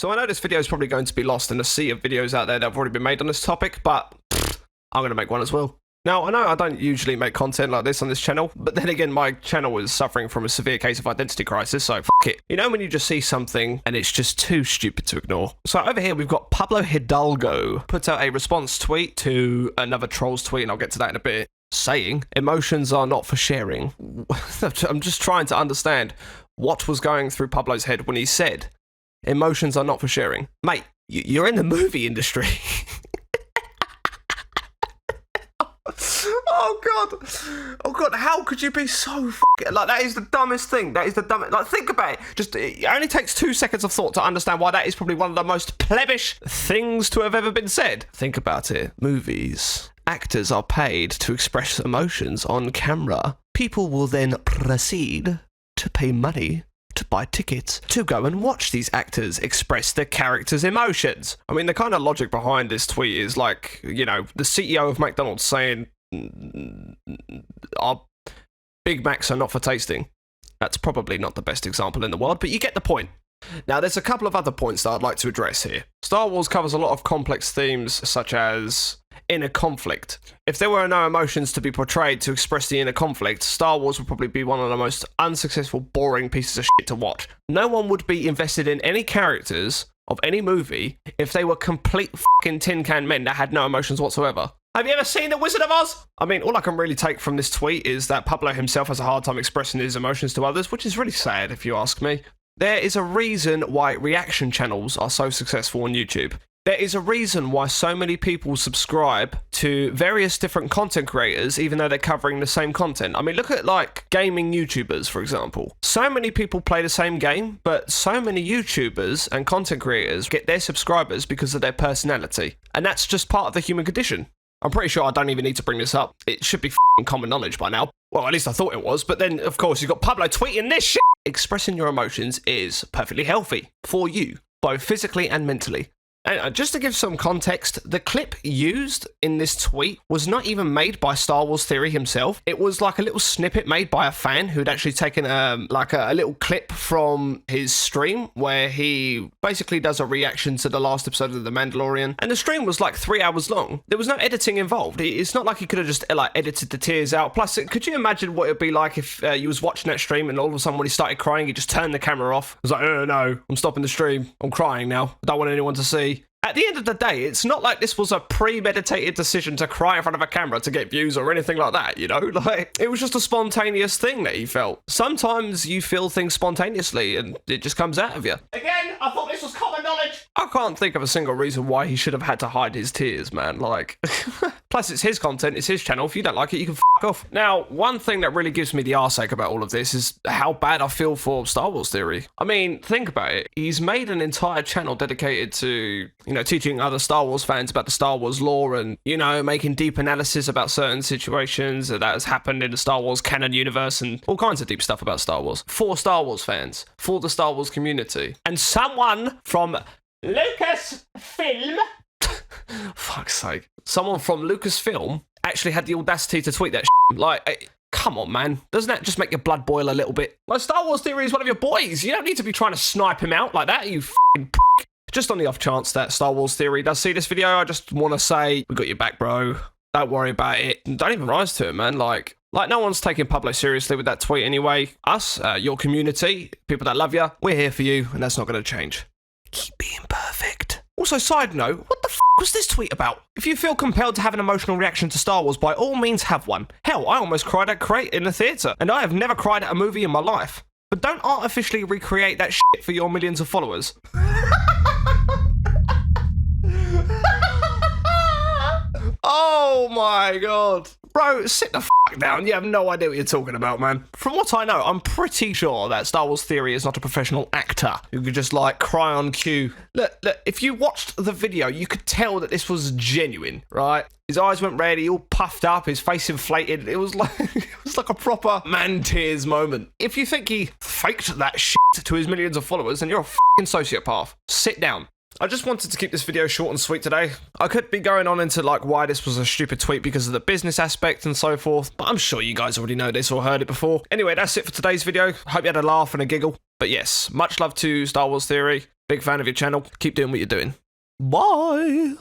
So I know this video is probably going to be lost in a sea of videos out there that have already been made on this topic, but I'm going to make one as well. Now, I know I don't usually make content like this on this channel, but then again, my channel is suffering from a severe case of identity crisis, so f*** it. You know when you just see something and it's just too stupid to ignore? So over here, we've got Pablo Hidalgo put out a response tweet to another troll's tweet, and I'll get to that in a bit, saying, emotions are not for sharing. I'm just trying to understand what was going through Pablo's head when he said, emotions are not for sharing. Mate, you're in the movie industry. Oh god, how could you be so like, that is the dumbest thing. That is the dumbest, like, think about it. Just, it only takes 2 seconds of thought to understand why that is probably one of the most plebish things to have ever been said. Think about it. Movies. Actors are paid to express emotions on camera. People will then proceed to pay money to buy tickets to go and watch these actors express their characters' emotions. I mean, the kind of logic behind this tweet is like, you know, the CEO of McDonald's saying, our Big Macs are not for tasting. That's probably not the best example in the world, but you get the point. Now, there's a couple of other points that I'd like to address here. Star Wars covers a lot of complex themes, such as inner conflict. If there were no emotions to be portrayed to express the inner conflict, Star Wars would probably be one of the most unsuccessful, boring pieces of shit to watch. No one would be invested in any characters of any movie if they were complete fucking tin can men that had no emotions whatsoever. Have you ever seen The Wizard of Oz? I mean, all I can really take from this tweet is that Pablo himself has a hard time expressing his emotions to others, which is really sad if you ask me. There is a reason why reaction channels are so successful on YouTube. There is a reason why so many people subscribe to various different content creators, even though they're covering the same content. I mean, look at, like, gaming YouTubers, for example. So many people play the same game, but so many YouTubers and content creators get their subscribers because of their personality. And that's just part of the human condition. I'm pretty sure I don't even need to bring this up. It should be f***ing common knowledge by now. Well, at least I thought it was. But then, of course, you've got Pablo tweeting this shit. Expressing your emotions is perfectly healthy for you, both physically and mentally. And just to give some context, the clip used in this tweet was not even made by Star Wars Theory himself. It was like a little snippet made by a fan who'd actually taken like a little clip from his stream where he basically does a reaction to the last episode of The Mandalorian. And the stream was like 3 hours long. There was no editing involved. It's not like he could have just like edited the tears out. Plus, could you imagine what it'd be like if you was watching that stream and all of a sudden when he started crying, he just turned the camera off. It was like, oh no, I'm stopping the stream. I'm crying now. I don't want anyone to see. At the end of the day, it's not like this was a premeditated decision to cry in front of a camera to get views or anything like that, you know? Like, it was just a spontaneous thing that he felt. Sometimes you feel things spontaneously and it just comes out of you. Again, I thought this was common knowledge. I can't think of a single reason why he should have had to hide his tears, man. Like, plus it's his content, it's his channel. If you don't like it, you can f*** off. Now, one thing that really gives me the arseache about all of this is how bad I feel for Star Wars Theory. I mean, think about it. He's made an entire channel dedicated to, you know, teaching other Star Wars fans about the Star Wars lore and, you know, making deep analysis about certain situations that has happened in the Star Wars canon universe and all kinds of deep stuff about Star Wars. For Star Wars fans. For the Star Wars community. And someone from Lucasfilm... fuck's sake. Someone from Lucasfilm actually had the audacity to tweet that shit. Like... Come on, man. Doesn't that just make your blood boil a little bit? Like, Star Wars Theory is one of your boys. You don't need to be trying to snipe him out like that, you f***ing prick. Just on the off chance that Star Wars Theory does see this video, I just want to say, we got your back, bro. Don't worry about it. Don't even rise to it, man. Like no one's taking Pablo seriously with that tweet anyway. Us, your community, people that love you, we're here for you, and that's not going to change. Keep being perfect. Also, side note, what the f*** was this tweet about? If you feel compelled to have an emotional reaction to Star Wars, by all means have one. Hell, I almost cried at Crate in the theatre, and I have never cried at a movie in my life. But don't artificially recreate that shit for your millions of followers. Oh my god. Bro, sit the f*** down. You have no idea what you're talking about, man. From what I know, I'm pretty sure that Star Wars Theory is not a professional actor who could just, like, cry on cue. Look, if you watched the video, you could tell that this was genuine, right? His eyes went red, he all puffed up, his face inflated. It was like a proper man tears moment. If you think he faked that shit to his millions of followers, then you're a f***ing sociopath. Sit down. I just wanted to keep this video short and sweet today. I could be going on into like why this was a stupid tweet because of the business aspect and so forth, but I'm sure you guys already know this or heard it before. Anyway, that's it for today's video. Hope you had a laugh and a giggle. But yes, much love to Star Wars Theory. Big fan of your channel. Keep doing what you're doing. Bye!